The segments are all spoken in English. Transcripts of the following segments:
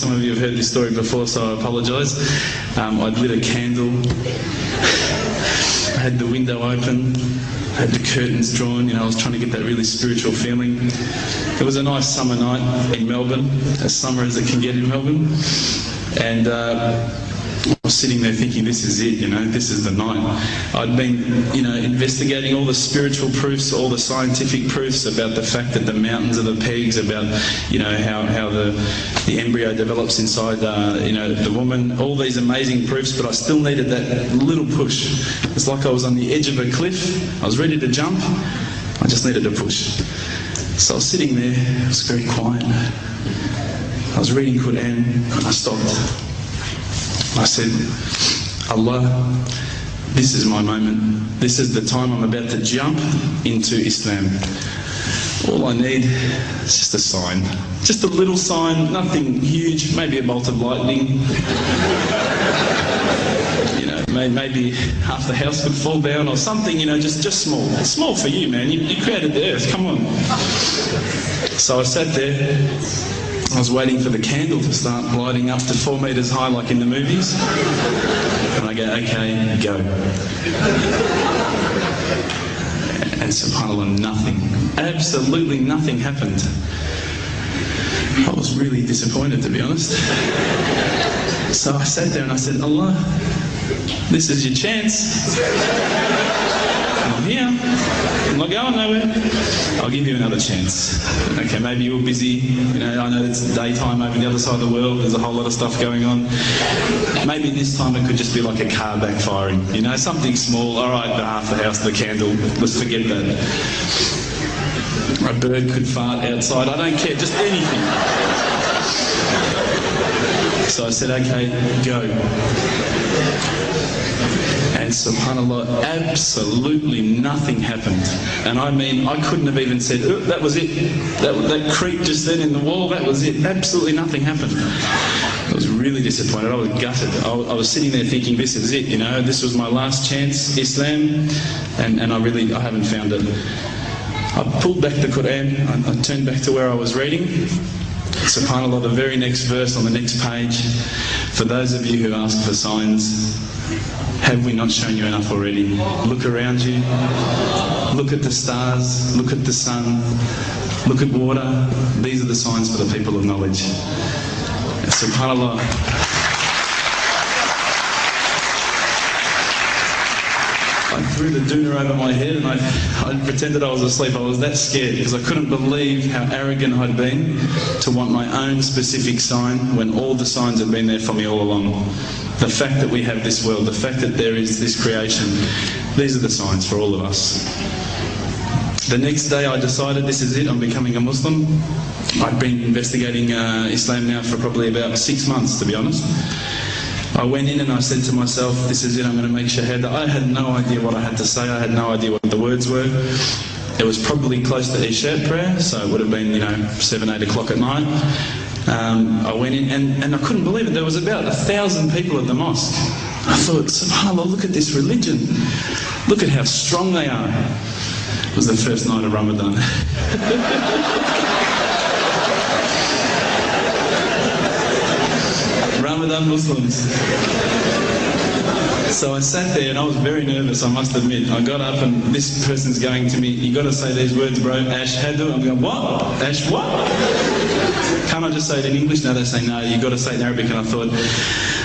some of you have heard this story before, so I apologise. I'd lit a candle, I had the window open, I had the curtains drawn, I was trying to get that really spiritual feeling. It was a nice summer night in Melbourne, as summer as it can get in Melbourne, and I was sitting there thinking, this is it, this is the night. I'd been, investigating all the spiritual proofs, all the scientific proofs about the fact that the mountains are the pegs, about, how the embryo develops inside, the woman, all these amazing proofs, but I still needed that little push. It's like I was on the edge of a cliff, I was ready to jump, I just needed a push. So I was sitting there, it was very quiet. I was reading Quran, and I stopped. I said, Allah, this is my moment. This is the time I'm about to jump into Islam. All I need is just a sign. Just a little sign, nothing huge, maybe a bolt of lightning. Maybe half the house would fall down or something, just small. It's small for you, man. You created the earth, come on. So I sat there. I was waiting for the candle to start lighting up to 4 metres high like in the movies. And I go, okay, go. And subhanAllah, nothing. Absolutely nothing happened. I was really disappointed, to be honest. So I sat there and I said, Allah, this is your chance. I'm here. I'm not going nowhere. I'll give you another chance. Okay, maybe you're busy. I know it's daytime over the other side of the world. There's a whole lot of stuff going on. Maybe this time it could just be like a car backfiring. Something small. All right, half the house, the candle. Let's forget that. A bird could fart outside. I don't care. Just anything. So I said, okay, go. And subhanAllah, absolutely nothing happened. And I mean, I couldn't have even said, oh, that was it. That creak just then in the wall, that was it. Absolutely nothing happened. I was really disappointed. I was gutted. I was sitting there thinking, this is it, this was my last chance, Islam, and I haven't found it. I pulled back the Quran, I turned back to where I was reading. SubhanAllah, the very next verse on the next page, for those of you who ask for signs, have we not shown you enough already? Look around you, look at the stars, look at the sun, look at water. These are the signs for the people of knowledge. SubhanAllah. I threw the doona over my head and I pretended I was asleep. I was that scared because I couldn't believe how arrogant I'd been to want my own specific sign when all the signs had been there for me all along. The fact that we have this world, the fact that there is this creation, these are the signs for all of us. The next day I decided this is it, I'm becoming a Muslim. I'd been investigating Islam now for probably about 6 months, to be honest. I went in and I said to myself, this is it, I'm going to make shahada. I had no idea what I had to say, I had no idea what the words were. It was probably close to Isha prayer, so it would have been, 7, 8 o'clock at night. I went in and I couldn't believe it, there was about 1,000 people at the mosque. I thought, subhanAllah, look at this religion. Look at how strong they are. It was the first night of Ramadan. Ramadan Muslims. So I sat there and I was very nervous, I must admit. I got up and this person's going to me, you got to say these words, bro, Ashhadu. I'm going, what? Ash what? Can't I just say it in English? No, they say no, you got to say it in Arabic. And I thought,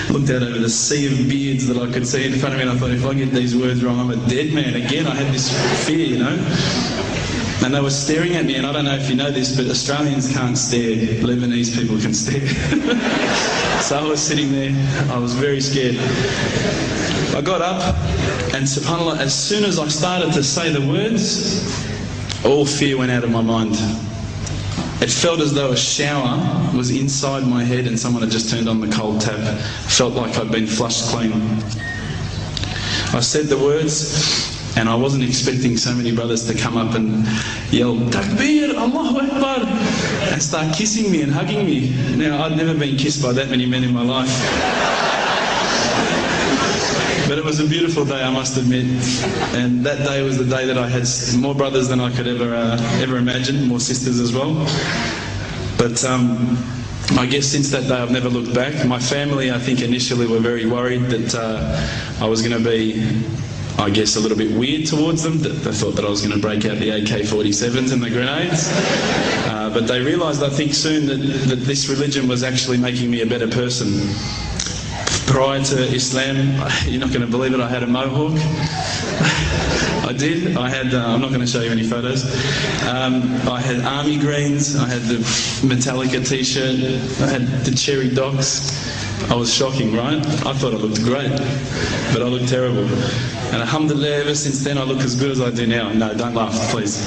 looked out over the sea of beards that I could see in front of me and I thought, if I get these words wrong, I'm a dead man again. I had this fear, And they were staring at me, and I don't know if you know this, but Australians can't stare. Lebanese people can stare. So I was sitting there, I was very scared. I got up, and subhanAllah, as soon as I started to say the words, all fear went out of my mind. It felt as though a shower was inside my head and someone had just turned on the cold tap. I felt like I'd been flushed clean. I said the words, and I wasn't expecting so many brothers to come up and yell, Takbir, Allahu Akbar, and start kissing me and hugging me. Now, I'd never been kissed by that many men in my life. But it was a beautiful day, I must admit. And that day was the day that I had more brothers than I could ever imagine, more sisters as well. But I guess since that day I've never looked back. My family, I think, initially were very worried that I was going to be, I guess, a little bit weird towards them. They thought that I was going to break out the AK-47s and the grenades. But they realised, I think, soon that this religion was actually making me a better person. Prior to Islam, you're not going to believe it, I had a mohawk. I did. I had, I'm not going to show you any photos. I had army greens, I had the Metallica t-shirt, I had the cherry docks. I was shocking, right? I thought I looked great, but I looked terrible. And alhamdulillah, ever since then I look as good as I do now. No, don't laugh, please.